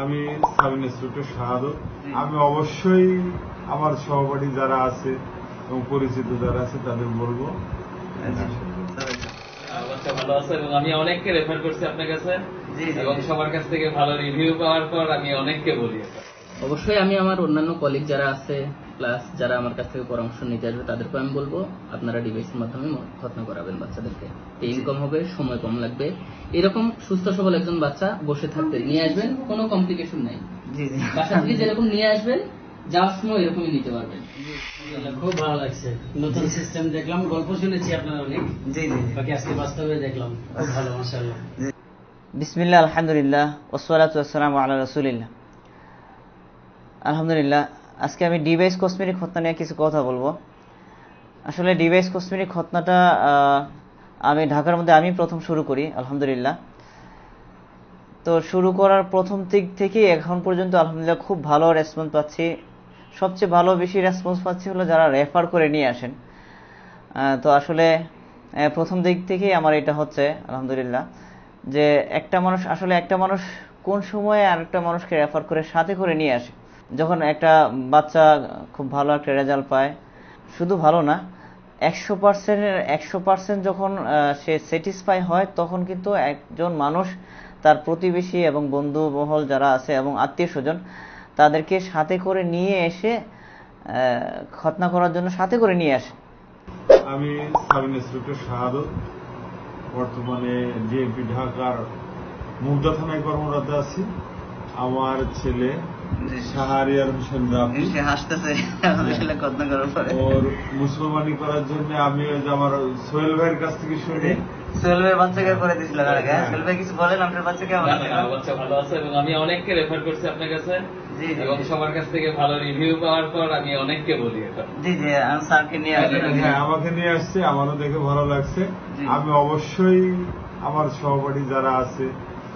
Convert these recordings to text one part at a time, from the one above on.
আমি sub inspector শাহাদত। আমি অবশ্যই আমার সহপাঠী যারা আছে এবং পরিচিত যারা আছে তাদের বলবো বাচ্চা ভালো আছে এবং আমি অনেককে রেফার করছি আপনার কাছে এবং সবার কাছ থেকে ভালো রিভিউ পাওয়ার পর আমি অনেককে বলি। অবশ্যই আমি আমার অন্যান্য কলিগ যারা আছে প্লাস যারা আমার কাছ থেকে পরামর্শ নিতে আসবে তাদেরকে আমি বলবো আপনারা ডিভাইসের মাধ্যমে খতনা করাবেন বাচ্চাদেরকে। পেইন কম হবে, সময় কম লাগবে। এরকম সুস্থ সবল একজন বাচ্চা বসে থাকতে নিয়ে আসবেন, কোনো কমপ্লিকেশন নাই। বাসা থেকে যেরকম নিয়ে আসবেন যাওয়ার সময় এরকমই নিতে পারবেন। খুব ভালো লাগছে, নতুন সিস্টেম দেখলাম, গল্প শুনেছি আপনার অনেক, বাকি আজকে বাস্তবে দেখলাম, খুব ভালো মাশাআল্লাহ। বিসমিল্লাহ, আলহামদুলিল্লাহ, ওয়াসসালাতু ওয়াসসালামু আলা রাসূলিল্লাহ। আলহামদুলিল্লাহ, আজকে আমি ডিভাইস কসমেটিক খতনা নিয়ে কিছু কথা বলবো। আসলে ডিভাইস কসমেটিক খতনাটা আমি ঢাকার মধ্যে আমি প্রথম শুরু করি আলহামদুলিল্লাহ। তো শুরু করার প্রথম দিক থেকে এখন পর্যন্ত আলহামদুলিল্লাহ খুব ভালো রেসপন্স পাচ্ছি। সবচেয়ে ভালো বেশি রেসপন্স পাচ্ছি হলো যারা রেফার করে নিয়ে আসেন। তো আসলে প্রথম দিক থেকেই আমার এটা হচ্ছে আলহামদুলিল্লাহ যে একটা মানুষ কোন সময়ে আরেকটা মানুষকে রেফার করে সাথে করে নিয়ে আসে। যখন একটা বাচ্চা খুব ভালো একটা রেজাল্ট পায়, শুধু ভালো না 100% যখন সে স্যাটিসফাই হয়, তখন কিন্তু একজন মানুষ তার প্রতিবেশী এবং বন্ধু মহল যারা আছে এবং আত্মীয় স্বজন তাদেরকে সাথে করে নিয়ে এসে খতনা করার জন্য সাথে করে নিয়ে আসে। আমি সাব ইন্সপেক্টর শাহাদত, বর্তমানে ডিএমপি ঢাকার মুগদা থানায় কর্মরত আছি। আমার ছেলে শাহরিয়ার হোসেন রাফি ওর মুসলমানি করার জন্য আমি আমার সোহেল ভাইয়ের কাছ থেকে শুনে সোহেল ভাই বাচ্চাকে করে দিয়েছিল। সোহেল ভাই কিছু বলেন আপনার বাচ্চা কেমন আছে? বাচ্চা ভালো আছে এবং আমি অনেককে রেফার করছি আপনার কাছে এবং সবার কাছ থেকে ভালো রিভিউ পাওয়ার পর আমি অনেককে বলি। স্যারকে নিয়ে আসবেন? হ্যাঁ, আমাকে নিয়ে আসছে, আমারও দেখে ভালো লাগছে। আমি অবশ্যই আমার সহপাঠী যারা আছে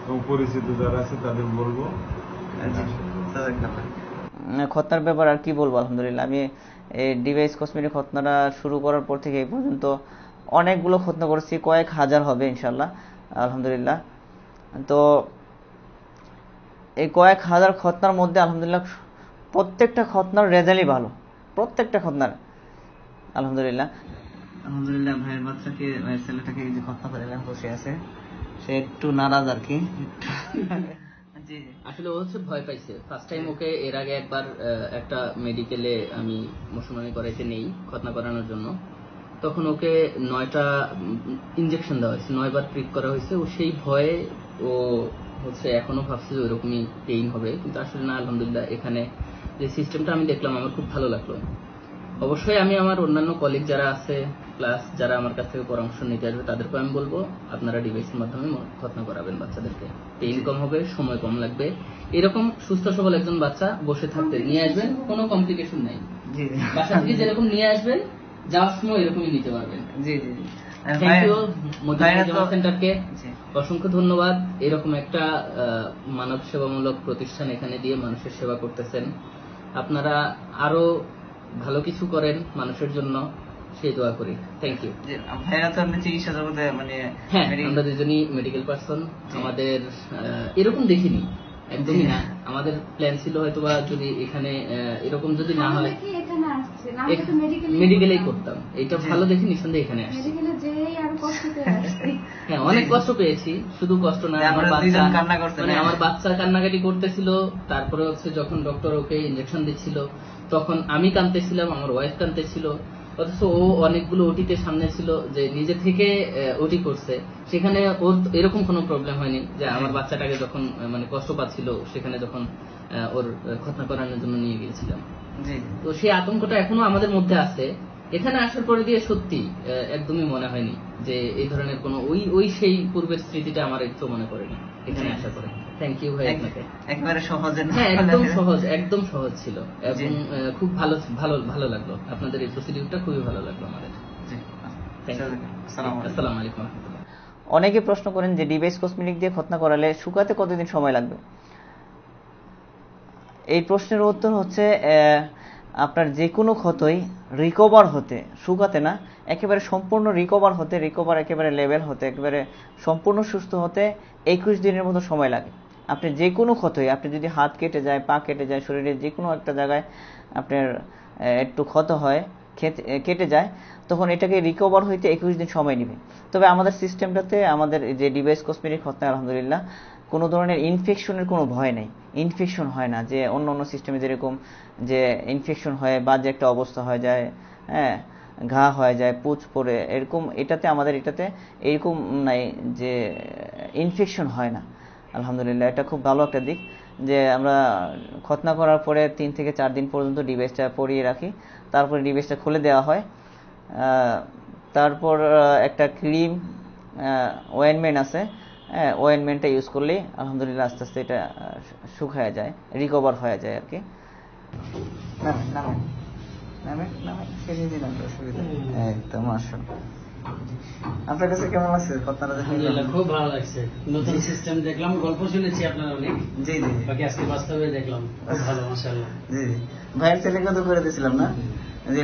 এবং পরিচিত যারা আছে তাদের বলবো। খতনার ব্যাপার আর কি বলবো, আলহামদুলিল্লাহ আমি এই ডিভাইস কসমেটিক খতনাটা শুরু করার পর থেকে এই পর্যন্ত অনেকগুলো খতনা করেছি, কয়েক হাজার হবে ইনশাল্লাহ আলহামদুলিল্লাহ। তো এই কয়েক হাজার খতনার মধ্যে আলহামদুলিল্লাহ প্রত্যেকটা খতনার রেজাল্টই ভালো, প্রত্যেকটা খতনার আলহামদুলিল্লাহ। ভাইয়ের বাচ্চাকে, ভাইয়ের ছেলেটাকে যে খতনা করে বসে আছে, সে একটু নারাজ আর কি। আসলে ও হচ্ছে ভয় পাইছে। ফার্স্ট টাইম ওকে এর আগে একবার একটা মেডিকেলে আমি মুসলমানি করাইতে নেই খতনা করানোর জন্য। তখন ওকে 9টা ইনজেকশন দেওয়া হয়েছে, 9 বার প্রিক করা হয়েছে। ও সেই ভয়ে ও হচ্ছে এখনো ভাবছে যে ওইরকমই পেইন হবে, কিন্তু আসলে না। আলহামদুলিল্লাহ এখানে যে সিস্টেমটা আমি দেখলাম আমার খুব ভালো লাগলো। অবশ্যই আমি আমার অন্যান্য কলিগ যারা আছে প্লাস যারা আমার কাছ থেকে পরামর্শ নিতে আসবে তাদেরকে আমি বলবো আপনারা ডিভাইসের মাধ্যমে খতনা করাবেন বাচ্চাদেরকে। পেইন কম হবে, সময় কম লাগবে। এরকম সুস্থ সবল একজন বাচ্চা বসে থাকতে নিয়ে আসবেন, কোনো কমপ্লিকেশন নাই। বাসা থেকে যেরকম নিয়ে আসবেন যাওয়ার সময় এরকমই নিতে পারবেন। থ্যাংক ইউ মদিনা সেন্টারকে, অসংখ্য ধন্যবাদ। এরকম একটা মানব সেবামূলক প্রতিষ্ঠান এখানে দিয়ে মানুষের সেবা করতেছেন। আপনারা আরো ভালো কিছু করেন মানুষের জন্য, সেই দোয়া করি। Thank you. ভাইরা তো আপনি চিকিৎসা জগতে হ্যাঁ, আমরা দুজনই মেডিকেল পার্সন। আমাদের এরকম দেখিনি একদমই না। আমাদের প্ল্যান ছিল হয়তোবা যদি এখানে এরকম যদি না হয় মেডিকেলেই করতাম। এটা ভালো দেখে নিঃসন্দেহে এখানে আসছি। হ্যাঁ, অনেক কষ্ট পেয়েছি। শুধু কষ্ট না, আমার বাচ্চা কান্নাকাটি করতেছিল। তারপরে হচ্ছে যখন ডক্টর ওকে ইনজেকশন দিচ্ছিল তখন আমি কাঁদতেছিলাম, আমার ওয়াইফ কাঁদতেছিল। অথচ ও অনেকগুলো ওটিতে সামনে ছিল যে নিজে থেকে ওটি করছে। সেখানে ওর এরকম কোনো প্রবলেম হয়নি যে আমার বাচ্চাটাকে যখন কষ্ট পাচ্ছিল সেখানে যখন ওর খতনা করানোর জন্য নিয়ে গিয়েছিলাম। তো সেই আতঙ্কটা এখনো আমাদের মধ্যে আছে। এখানে আসার পরে দিয়ে সত্যি একদমই মনে হয়নি যে এই ধরনের কোনো ওই সেই পূর্বের স্মৃতিটা আমার একটু মনে পড়েনি এখানে আসার পরে। থ্যাংক ইউ ভাই আপনাকে। একেবারে সহজে, হ্যাঁ একদম সহজ ছিল এবং খুব ভালো লাগলো। আপনাদের এই প্রসিডিউরটা খুবই ভালো লাগলো আমাদের। আসসালামু আলাইকুম। অনেকে প্রশ্ন করেন যে ডিভাইস কসমেটিক দিয়ে খতনা করালে শুকাতে কতদিন সময় লাগবে? এই প্রশ্নের উত্তর হচ্ছে আপনার যে কোনো ক্ষতই রিকভার হতে, শুকাতে না, একেবারে সম্পূর্ণ রিকভার একেবারে লেভেল হতে, একেবারে সম্পূর্ণ সুস্থ হতে 21 দিনের মতো সময় লাগে। আপনি যে কোনো ক্ষতই, আপনি যদি হাত কেটে যায়, পা কেটে যায়, শরীরের যে কোনো একটা জায়গায় আপনার একটু ক্ষত হয়, কেটে যায়, তখন এটাকে রিকভার হইতে 21 দিন সময় নেবে। তবে আমাদের সিস্টেমটাতে, আমাদের যে ডিভাইস কসমেটিক খতনায় আলহামদুলিল্লাহ কোনো ধরনের ইনফেকশনের কোনো ভয় নেই। ইনফেকশন হয় না, যে অন্য অন্য সিস্টেমে যেরকম যে ইনফেকশন হয়, বাজে একটা অবস্থা হয়ে যায়, হ্যাঁ, ঘা হয়ে যায়, পুঁজ পড়ে, এরকম আমাদের এটাতে এরকম নাই যে ইনফেকশন হয় না আলহামদুলিল্লাহ। এটা খুব ভালো একটা দিক যে আমরা খতনা করার পরে 3 থেকে 4 দিন পর্যন্ত ডিভাইসটা পরিয়ে রাখি, তারপরে ডিভাইসটা খুলে দেওয়া হয়। তারপর একটা ক্রিম ওয়েনমেন্ট আছে, ওয়েনমেন্টটা ইউজ করলেই আলহামদুলিল্লাহ আস্তে আস্তে এটা শুকায় যায়, রিকভার হয়ে যায় আর কি। একদম আসুন। আপনার কাছে কেমন লাগছে খতনাটা? আলহামদুলিল্লাহ খুব ভালো লাগছে। নতুন সিস্টেম দেখলাম, গল্প শুনেছি আপনার অনেক। জি জি। বাকি আজকে বাস্তবে দেখলাম, খুব ভালো মাশাআল্লাহ। জি জি। ভাইয়ের ছেলেকে তো করে দিয়েছিলাম না? জি,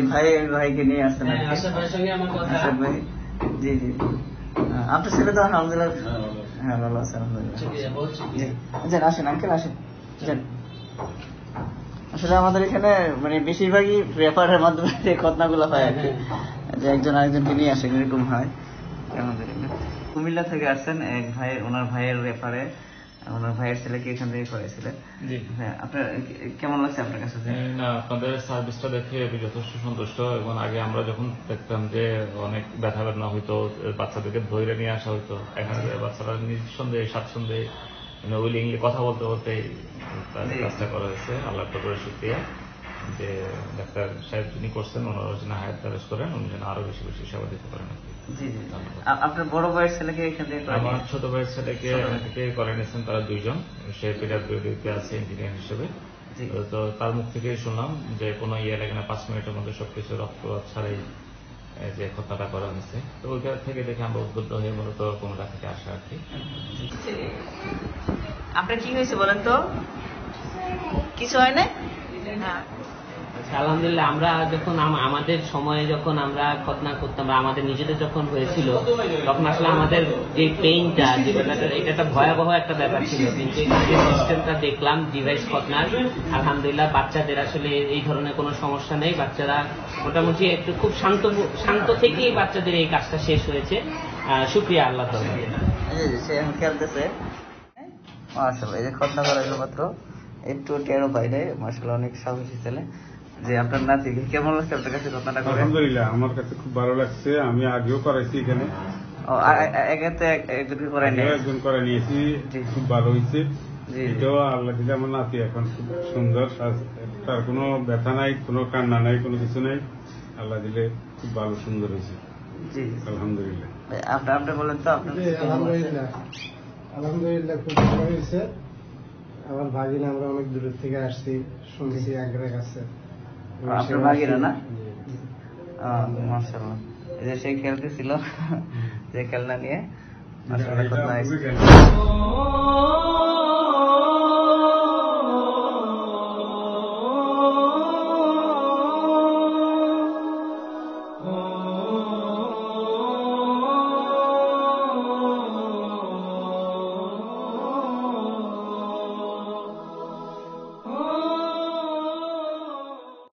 ভাইকে নিয়ে আসতেন। আশরাফ ভাইয়ের সঙ্গে আমার কথা। ভাই, জি জি। আপনার ছেলে তো আলহামদুলিল্লাহ হ্যাঁ ভালো আছে আলহামদুলিল্লাহ। শুকরিয়া, বহুত শুকরিয়া। যান আসেন আঙ্কেল, আসেন যান। আসলে আমাদের এখানে মানে বেশিরভাগই রেফারের মাধ্যমে যে ঘটনাগুলো হয় আর কি, যে একজন আরেকজনকে নিয়ে আসে, এরকম হয় আলহামদুলিল্লাহ। কুমিল্লা থেকে আসছেন এক ভাই, ওনার ভাইয়ের রেফারে, ওনার ভাইয়ের ছেলেকে এখান থেকে করেছিলেন। জি হ্যাঁ, আপনার কেমন লাগছে আপনার কাছে? না, আপনাদের সার্ভিসটা দেখে আমি যথেষ্ট সন্তুষ্ট। এবং আগে আমরা যখন দেখতাম যে অনেক ব্যথা বেদনা হইতো, বাচ্চাদেরকে ধরে নিয়ে আসা হইতো, এখানে বাচ্চারা নিঃসন্দেহে স্বাচ্ছন্দ্যে উইলিংলি কথা বলতে বলতে কাজটা করা হয়েছে। আল্লাহ তাআলার শুকরিয়া যে ডাক্তার সাহেব যিনি করছেন, ওনারা যেন হায়াত দারাজ করেন, উনি যেন আরো বেশি বেশি সেবা দিতে পারেন। জি জি। আপনার বড় ভাইয়ের ছেলেকে এখান থেকে? আমার ছোট ভাইয়ের ছেলেকে করে নিয়েছেন তারা 2 জন। সে পিডাব্লিউডিতে আছে ইঞ্জিনিয়ার হিসেবে। তো তার মুখ থেকেই শুনলাম যে কোনো লাগে না, 5 মিনিটের মধ্যে সবকিছু রক্ত ছাড়াই যে খতনাটা করা হয়েছে। তো ওইখান থেকে দেখে আমরা উদ্বুদ্ধ হয়ে মূলত কোনোটা থেকে আসা আর কি। আপনার কি হয়েছে বলেন তো? কিছু হয় না? হ্যাঁ আলহামদুলিল্লাহ, আমরা যখন আমাদের সময়ে যখন আমরা খতনা করতাম, আমাদের নিজেদের যখন হয়েছিল, তখন আসলে আমাদের যে পেইনটা, যে ব্যাপারটা, এটা একটা ভয়াবহ একটা ব্যাপার ছিল। কিন্তু যে সিস্টেমটা দেখলাম ডিভাইস খতনার, আলহামদুলিল্লাহ বাচ্চাদের আসলে এই ধরনের কোনো সমস্যা নেই। বাচ্চারা মোটামুটি একটু খুব শান্ত থেকেই বাচ্চাদের এই কাজটা শেষ হয়েছে। শুকরিয়া আল্লাহ তাআলা। সে এখন খেলতেছে মাশাআল্লাহ। এই যে খতনা করার মাত্র একটু টেরো পাই নাই, মাশাআল্লাহ অনেক সাহসী ছেলে। যে আপনার নাতি কেমন লাগছে আপনার কাছে ঘটনাটা করে? আলহামদুলিল্লাহ আমার কাছে খুব ভালো লাগছে। আমি আগেও করাইছি এখানে, একজনকে করে একজন করে নিয়েছি, খুব ভালো হয়েছে। এটাও আল্লাহ দিলে আমার নাতি এখন খুব সুন্দর, তার কোনো ব্যথা নাই, কোনো কান্না নাই, কোনো কিছু নাই। আল্লাহ দিলে খুব ভালো সুন্দর হয়েছে। জি আলহামদুলিল্লাহ। আপনি বলেন তো আপনার? আলহামদুলিল্লাহ আলহামদুলিল্লাহ খুব ভালো হয়েছে। আমার ভাগিনা, আমরা অনেক দূরের থেকে আসছি, শুনছি আগ্রা কাছে। আপনার ভাগিনা না? মাশাআল্লাহ। এই যে সে খেলতেছিল, যে খেলনা নিয়ে মাশাআল্লাহ।